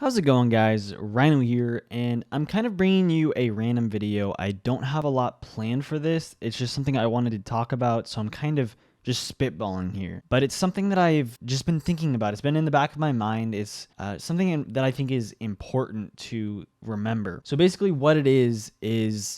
How's it going, guys? Rhino here, and I'm kind of bringing you a random video. I don't have a lot planned for this. It's just something I wanted to talk about, so I'm kind of just spitballing here. But it's something that I've just been thinking about. It's been in the back of my mind. It's something that I think is important to remember. So basically what it is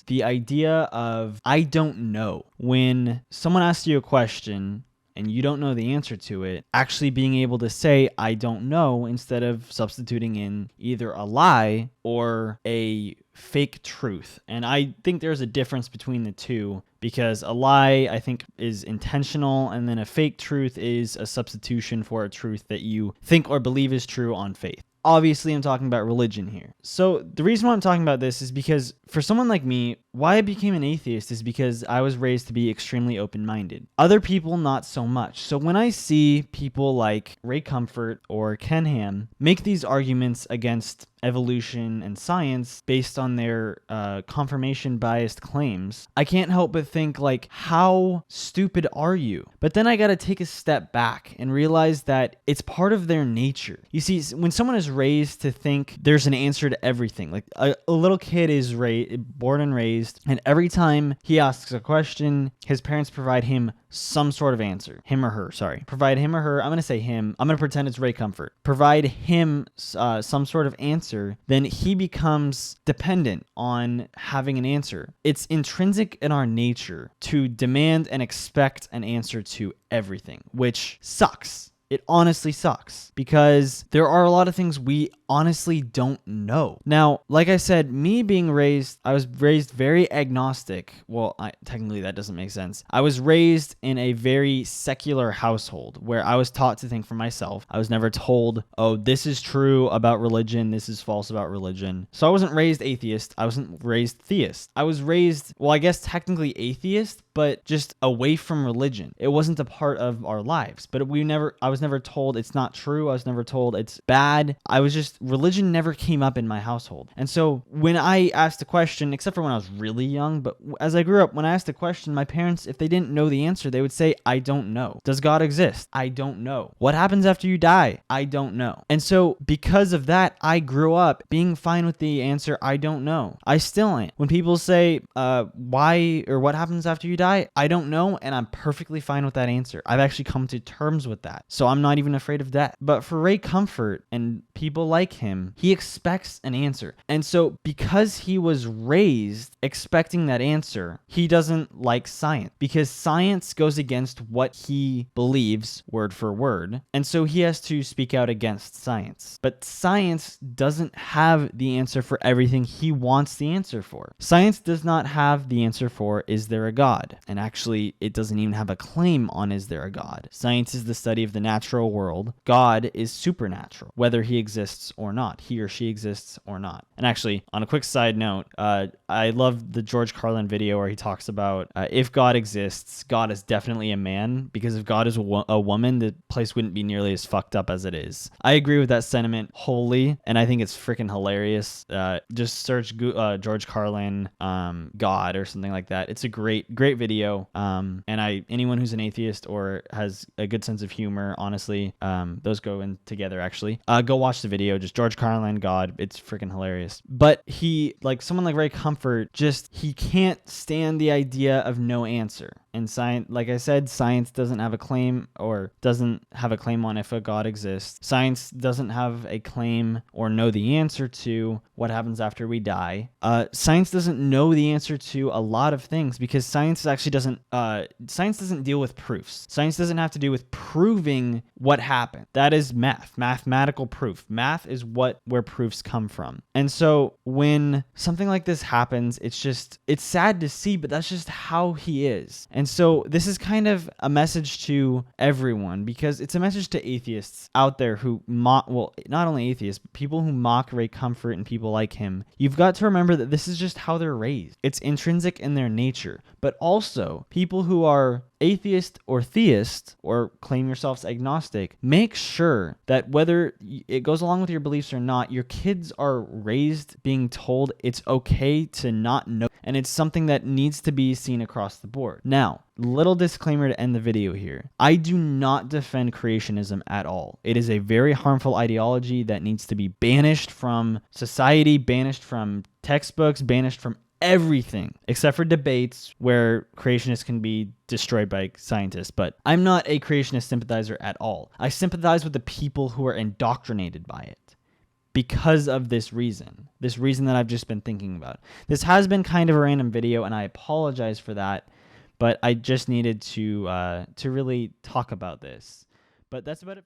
the idea of I don't know. When someone asks you a question and you don't know the answer to it, actually being able to say, I don't know, instead of substituting in either a lie or a fake truth. And I think there's a difference between the two, because a lie, I think, is intentional, and then a fake truth is a substitution for a truth that you think or believe is true on faith. Obviously, I'm talking about religion here. So the reason why I'm talking about this is because for someone like me, why I became an atheist is because I was raised to be extremely open-minded. Other people, not so much. So when I see people like Ray Comfort or Ken Ham make these arguments against evolution and science based on their confirmation biased claims, I can't help but think, like, how stupid are you? But then I gotta take a step back and realize that it's part of their nature. You see, when someone is raised to think there's an answer to everything, like a little kid is born and raised, and every time he asks a question, his parents provide him some sort of answer. Him or her, sorry. Provide him or her, I'm going to say him, I'm going to pretend it's Ray Comfort. Provide him some sort of answer, then he becomes dependent on having an answer. It's intrinsic in our nature to demand and expect an answer to everything, which sucks. It honestly sucks, because there are a lot of things we honestly don't know. Now, like I said, I was raised very agnostic. Well, technically that doesn't make sense. I was raised in a very secular household where I was taught to think for myself. I was never told, oh, this is true about religion, this is false about religion. So I wasn't raised atheist. I wasn't raised theist. I was raised, well, I guess technically atheist, but just away from religion. It wasn't a part of our lives, but I was never told it's not true. I was never told it's bad. Religion never came up in my household. And so when I asked a question, except for when I was really young, but as I grew up, when I asked a question, my parents, if they didn't know the answer, they would say, I don't know. Does God exist? I don't know. What happens after you die? I don't know. And so because of that, I grew up being fine with the answer, I don't know. I still ain't. When people say, why or what happens after you die? I don't know, and I'm perfectly fine with that answer. I've actually come to terms with that. So I'm not even afraid of death. But for Ray Comfort and people like him, he expects an answer. And so because he was raised expecting that answer, he doesn't like science, because science goes against what he believes word for word. And so he has to speak out against science. But science doesn't have the answer for everything he wants the answer for. Science does not have the answer for, is there a God? And actually, it doesn't even have a claim on, is there a God? Science is the study of the natural world. God is supernatural, whether he exists or not. He or she exists or not. And actually, on a quick side note, I love the George Carlin video where he talks about if God exists, God is definitely a man, because if God is a woman, the place wouldn't be nearly as fucked up as it is. I agree with that sentiment wholly, and I think it's freaking hilarious. Just search George Carlin God or something like that. It's a great video. And anyone who's an atheist or has a good sense of humor, honestly, those go in together actually. Go watch the video, just George Carlin God. It's freaking hilarious. But someone like Ray Comfort, he can't stand the idea of no answer. And science, like I said, science doesn't have a claim on if a God exists. Science doesn't have a claim or know the answer to what happens after we die. Science doesn't know the answer to a lot of things, because science doesn't deal with proofs. Science doesn't have to do with proving what happened. That is mathematical proof. Math is where proofs come from. And so when something like this happens, it's sad to see, but that's just how he is. And so this is kind of a message to everyone, because it's a message to atheists out there who not only atheists, but people who mock Ray Comfort and people like him. You've got to remember that this is just how they're raised. It's intrinsic in their nature. But also, people who are atheist or theist, or claim yourselves agnostic, make sure that whether it goes along with your beliefs or not, your kids are raised being told it's okay to not know, and it's something that needs to be seen across the board. Now, Little disclaimer to end the video here. I do not defend creationism at all. It is a very harmful ideology that needs to be banished from society, banished from textbooks, banished from everything except for debates where creationists can be destroyed by scientists. But I'm not a creationist sympathizer at all. I sympathize with the people who are indoctrinated by it because of this reason that I've just been thinking about. This has been kind of a random video, and I apologize for that, but I just needed to really talk about this. But that's about it.